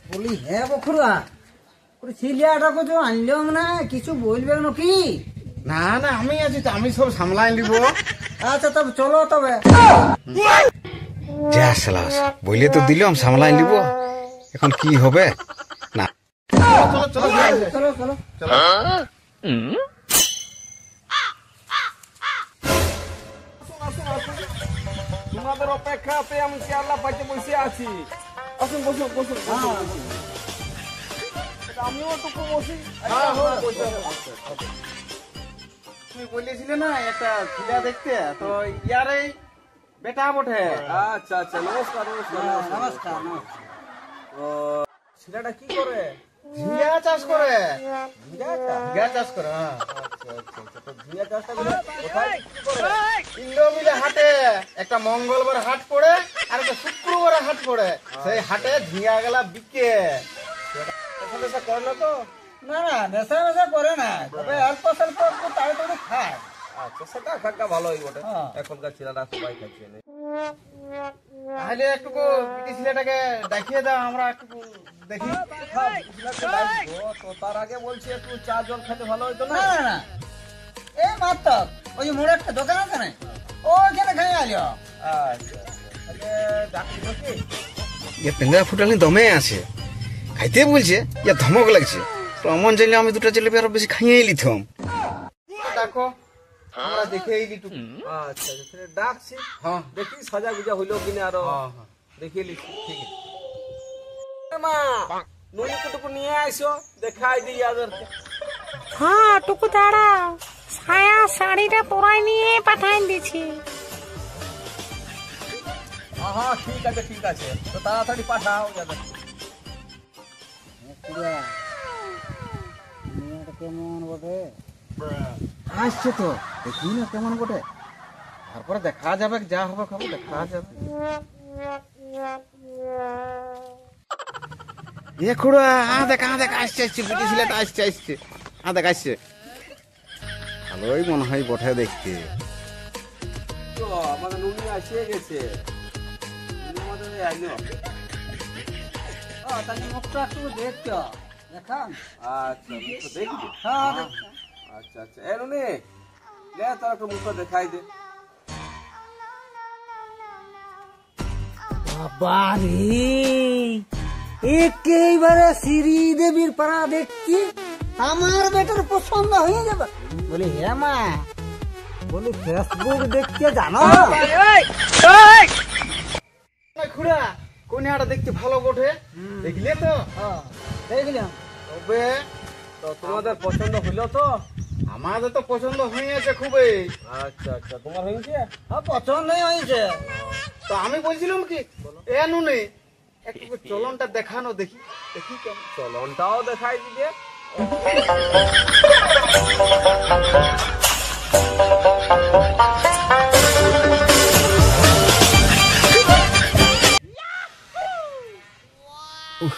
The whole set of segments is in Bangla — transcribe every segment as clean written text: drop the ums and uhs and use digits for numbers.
বলি হ্যাঁ বখুরা ছেলেটাকে তো আনলাম না, কিছু বলবে নাকি? না না আমি আছি তো, আমি সব সামলাই নিব। আচ্ছা তবে চলো তবে। যা সালাস বইলে তো দিলাম সামলাই নিব, এখন কি হবে না। চলো চলো চলো চলো চলো। তোমাদের অপেক্ষাতে আমি চেয়ারলা পাইতে বসে আছি। আসুন বসুন বসুন। আমিও একটু বসি। তুমি বলেছিলে না একটা ছেলে দেখতে, তো ইয়ারে বেটা বটে। আচ্ছা আচ্ছা, নমস্কার নমস্কার নমস্কার। তো ছেলেটা কি করে? ঝিঙ্গা চাষ করে। ঝিঙ্গা চাষ করে, হ্যাঁ। তো ঝিঙে চাষটা করে কোথায় কি করে? ইন্দ্রমিলে হাটে একটা মঙ্গলবার হাট পড়ে আর একটা শুক্রবার হাট পড়ে, সেই হাটে ঝিঙ্গা গেলা বিকে। নেশা করে না তো? না না নেশা মেশা করে না, তবে অল্প স্বল্প একটু তাড়াতাড়ি খায়। আচ্ছা, সেটা খাক্কা ভালোই বটে। হ্যাঁ। এখনকার ছেলেরা সবাই খাচ্ছে না। তাহলে একটু বিটি ছেলেটাকে দেখিয়ে দাও, আমরা একটু দেখি। তো তার আগে বলছি একটু চা জল খেতে ভালো হইতো না না? না না এই মাত্র ওই যে মোড়ে একটা দোকান আছে না, ওইখানে খাই আলিও। আচ্ছা তাহলে ডাক্তার নাকি? ইয়ে টেঙ্গা ফুটালি দমে আছে, খাইতে বলছে, ইয়া ধমক লাগছে। তো এমন চাইলে আমি দুটা জিলিপি আরো বেশি খাইয়ে লিথম। দেখো আমরা দেখে এলি টুকু। আচ্ছা তাহলে ডাকছি, হ্যাঁ দেখি সাজা গুজা হইলো কিনা আরো হ্যাঁ দেখিয়ে লিখি। ঠিক আছে মা, নুনটুকু নিয়ে আইসো, দেখাই দিই আদেরকে। হ্যাঁ টুকু দাঁড়াও, ছায়া শাড়িটা পরাই নিয়ে পাঠাই দিছি। হ্যাঁ ঠিক আছে ঠিক আছে, তো তাড়াতাড়ি পাঠাও যাদের। কেমন বটে আসছে তো, দেখি না কেমন বটে, তারপরে দেখা যাবে, যা হবে খবর দেখা যাবে। এ খুড়া দেখ আসছে আসছে, বিটি ছেলেটা আসছে আসছে, দেখ আসছে। ভালোই মনে হয় বটে দেখতে। তো আমাদের নুনি আসে গেছে, নুনি আমাদের আইলো। তাহলে মুখটা একটু দেখছো দেখান। আচ্ছা মুখটা দেখবি? হ্যাঁ আচ্ছা আচ্ছা, এ নুনি লে তোর একটু মুখটা দেখাই দে। বাবা রে, একেবারে শ্রীদেবীর পাড়া দেখছি, আমার বেটার পছন্দ হয়ে যাবে। বলি হ্যাঁ মা, বলি ফেসবুক দেখতে জানো? খুড়া কন্যাটা দেখতে ভালো বটে, দেখলে তো? দেখলাম। তবে তো তোমাদের পছন্দ হইলো তো? আমাদের তো পছন্দ হয়েছে খুবই। আচ্ছা আচ্ছা, তোমার হয়েছে? হ্যাঁ পছন্দই হয়েছে। তো আমি বলছিলাম কি, এ নুনি একটু চলনটা দেখানো, দেখি দেখি কেমন। চলনটাও দেখাই দিবে।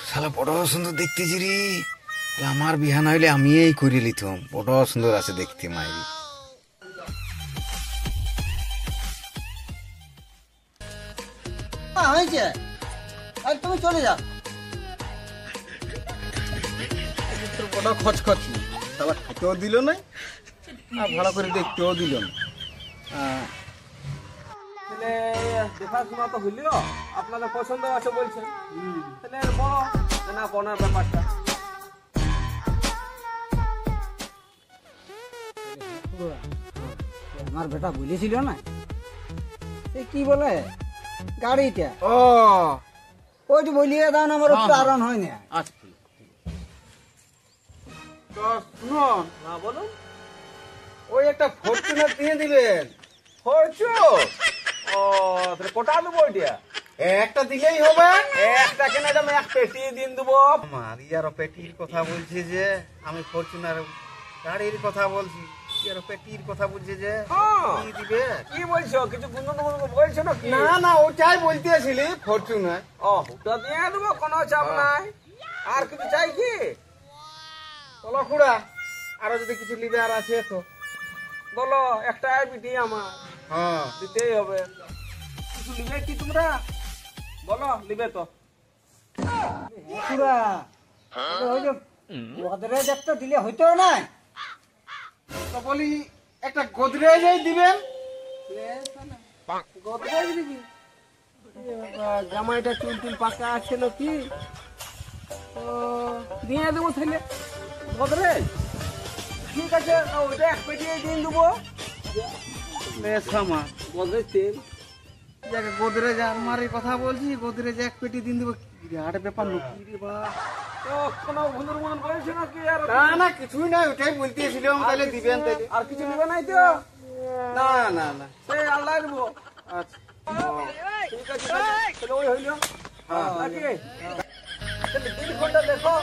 শালা বড় সুন্দর দেখতেছি রে, আমার বিহা না হইলে আমি এই করে লিতাম। বড় সুন্দর আছে দেখতে মাইরি। হয়েছে, আর তুমি চলে যাও। বড় খচখচি, শালা খাইতেও দিল না আর ভালো করে দেখতেও দিল না। তাহলে দেখাশোনা তো হইলো, আপনাদের পছন্দ আছে বলছেন, তাহলে বড় না কোনার ব্যাপারটা। আমার বেটা বলেছিল না, সে কি বলে গাড়িটা, ও ওইটি বলিয়ে দাও না, আমার একটু আরাম হয় না। আচ্ছা তো শুনুন, না বলুন। ওই একটা ফরচুনার দিয়ে দিবেন। ফরচুন? ও তাহলে কোটা দেবো ওইটা? একটা দিলেই হবে। একটা কেনা দাম এক পেটি দিন দেবো। আমার ইয়ার পেটির কথা বলছে যে, আমি ফরচুনার গাড়ির কথা বলছি, ইয়ার পেটির কথা বলছে যে কি দিবে। কি বলছো, কিছু গুনগুন বলছো নাকি? না না ওটাই বলতেছিলি, ফরচুনার। ও ওটা দিয়ে দেবো, কোনো চাপ নাই। আর কিছু চাই কি? চলো খুড়া, আরো যদি কিছু লিবে আর আছে তো বলো, একটা বিটি আমার হ্যাঁ দিতেই হবে। কিছু নিবে কি তোমরা? বলো, নিবে তো? পুরা ওই যে গোদরেজ একটা দিলে হইতো না? তো বলি একটা গোদরেজই দিবেন। গোদরেজ দিবি? জামাইটা চুল টুল পাকা আছে নাকি? তো দিয়ে দেবো তাহলে গোদরেজ। ঠিক আছে, ওইটা 1 পেটি দিয়ে দেবো। লেসামা গোদরেজ তেল যাকে গোদরেজ আলমারির কথা বলছি, গোদরেজ 1 পেটি দিন দেবো। বিরাট ব্যাপার নাকি রে বা। তো কোনো ভুলের মতন করেছে নাকি? আর না না কিছুই না, ওটাই বলতেছিলাম তাহলে দিবেন তাহলে। আর কিছু নেবে নাই তো? না না না সেই আল্লাহ দেবো। আচ্ছা ঠিক আছে, তাহলে ওই হইল নাকি? তাহলে দিনক্ষণটা দেখো,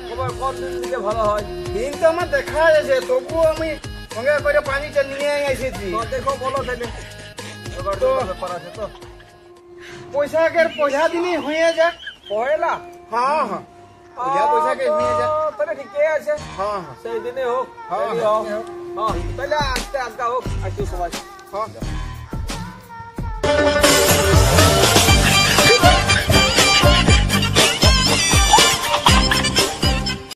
তোমার কোন দিন দিলে ভালো হয়। দিন তো আমার দেখা যাচ্ছে, তবুও আমি সঙ্গে করে পানিটা নিয়ে এসেছি। তো দেখো, বলো তাহলে। তো ব্যাপার আছে তো। পয়সাকের পয়সা দিনই হয়ে যাক। পয়লা? হ্যাঁ হ্যাঁ পয়সাকে হয়ে যাক। তাহলে ঠিকই আছে, হ্যাঁ হ্যাঁ সেই দিনে হোক। হ্যাঁ, তাহলে আজকে হোক, আজকে সবাই। হ্যাঁ